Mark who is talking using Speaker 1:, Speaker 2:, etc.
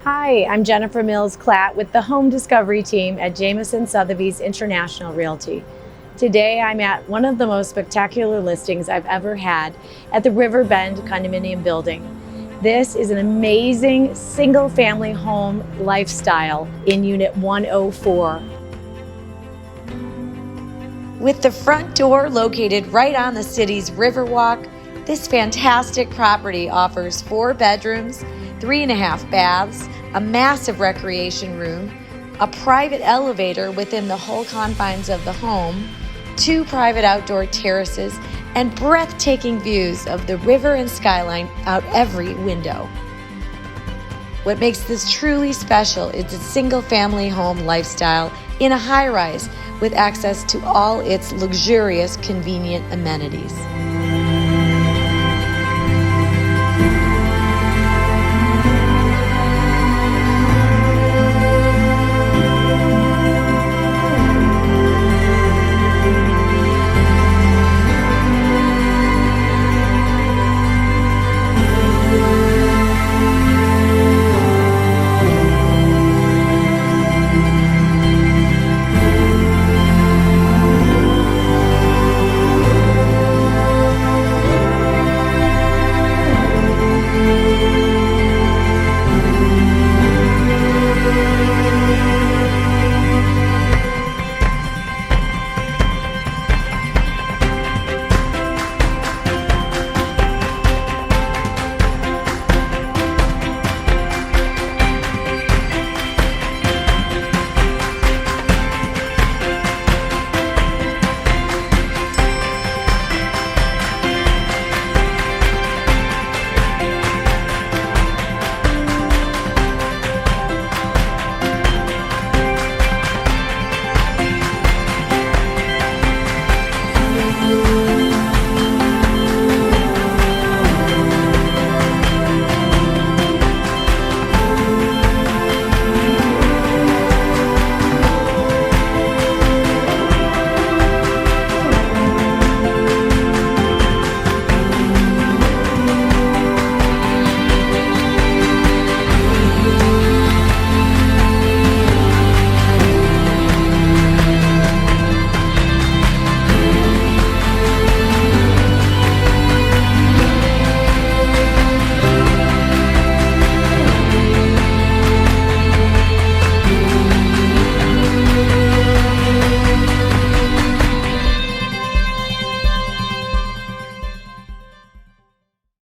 Speaker 1: Hi, I'm Jennifer Mills-Klatt with the Home Discovery Team at Jamieson Sotheby's International Realty. Today I'm at one of the most spectacular listings I've ever had at the River Bend condominium building. This is an amazing single-family home lifestyle in Unit 104. With the front door located right on the city's Riverwalk, this fantastic property offers 4 bedrooms, 3.5 baths, a massive recreation room, a private elevator within the whole confines of the home, 2 private outdoor terraces, and breathtaking views of the river and skyline out every window. What makes this truly special is its single-family home lifestyle in a high-rise with access to all its luxurious, convenient amenities.